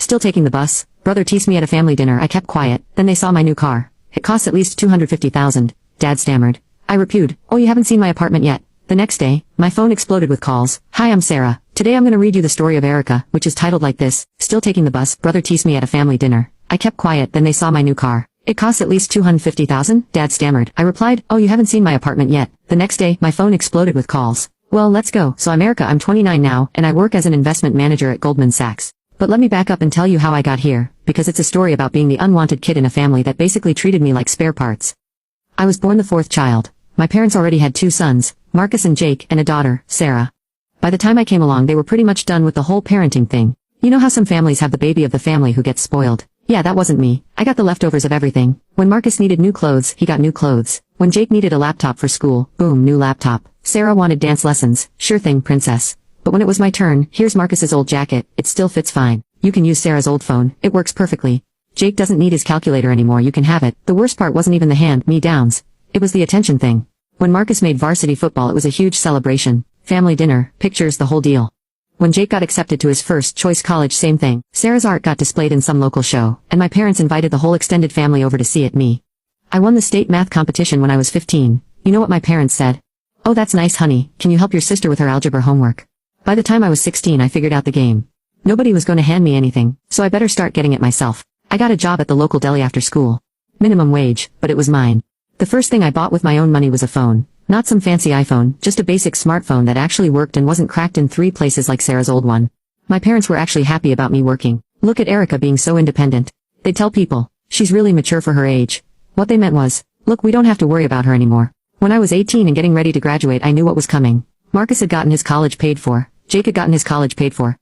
Still taking the bus. Brother teased me at a family dinner. I kept quiet. Then they saw my new car. It costs at least 250,000. Dad stammered. I replied, oh, you haven't seen my apartment yet. The next day, my phone exploded with calls. Hi, I'm Sarah. Today I'm gonna read you the story of Erica, which is titled like this. Still taking the bus. Brother teased me at a family dinner. I kept quiet. Then they saw my new car. It costs at least 250,000. Dad stammered. I replied, oh, you haven't seen my apartment yet. The next day, my phone exploded with calls. Well, let's go. So I'm Erica. I'm 29 now, and I work as an investment manager at Goldman Sachs. But let me back up and tell you how I got here, because it's a story about being the unwanted kid in a family that basically treated me like spare parts. I was born the fourth child. My parents already had two sons, Marcus and Jake, and a daughter, Sarah. By the time I came along, they were pretty much done with the whole parenting thing. You know how some families have the baby of the family who gets spoiled? Yeah, that wasn't me. I got the leftovers of everything. When Marcus needed new clothes, he got new clothes. When Jake needed a laptop for school, boom, new laptop. Sarah wanted dance lessons. Sure thing, princess. But when it was my turn, here's Marcus's old jacket. It still fits fine. You can use Sarah's old phone. It works perfectly. Jake doesn't need his calculator anymore. You can have it. The worst part wasn't even the hand-me-downs. It was the attention thing. When Marcus made varsity football, it was a huge celebration. Family dinner, pictures, the whole deal. When Jake got accepted to his first choice college, same thing. Sarah's art got displayed in some local show, and my parents invited the whole extended family over to see it. Me. I won the state math competition when I was 15. You know what my parents said? Oh, that's nice, honey. Can you help your sister with her algebra homework? By the time I was 16, I figured out the game. Nobody was going to hand me anything, so I better start getting it myself. I got a job at the local deli after school. Minimum wage, but it was mine. The first thing I bought with my own money was a phone. Not some fancy iPhone, just a basic smartphone that actually worked and wasn't cracked in 3 places like Sarah's old one. My parents were actually happy about me working. Look at Erica being so independent. They'd tell people, she's really mature for her age. What they meant was, look, we don't have to worry about her anymore. When I was 18 and getting ready to graduate, I knew what was coming. Marcus had gotten his college paid for. Jake had gotten his college paid for.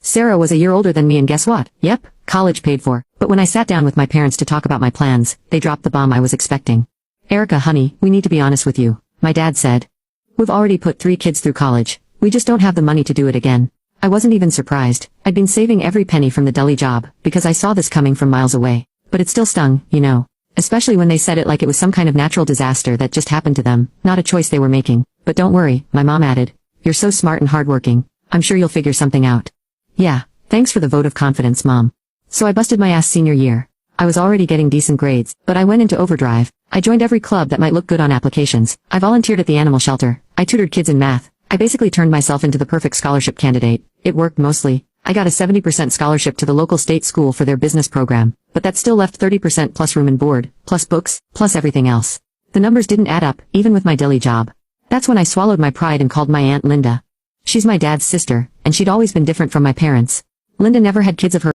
Sarah was a year older than me, and guess what? Yep, college paid for. But when I sat down with my parents to talk about my plans, they dropped the bomb I was expecting. Erica, honey, we need to be honest with you. My dad said. We've already put 3 kids through college. We just don't have the money to do it again. I wasn't even surprised. I'd been saving every penny from the deli job, because I saw this coming from miles away. But it still stung, you know. Especially when they said it like it was some kind of natural disaster that just happened to them, not a choice they were making. But don't worry, my mom added. You're so smart and hardworking. I'm sure you'll figure something out. Yeah, thanks for the vote of confidence, Mom. So I busted my ass senior year. I was already getting decent grades, but I went into overdrive. I joined every club that might look good on applications. I volunteered at the animal shelter. I tutored kids in math. I basically turned myself into the perfect scholarship candidate. It worked mostly. I got a 70% scholarship to the local state school for their business program, but that still left 30% plus room and board, plus books, plus everything else. The numbers didn't add up, even with my deli job. That's when I swallowed my pride and called my Aunt Linda. She's my dad's sister, and she'd always been different from my parents. Linda never had kids of her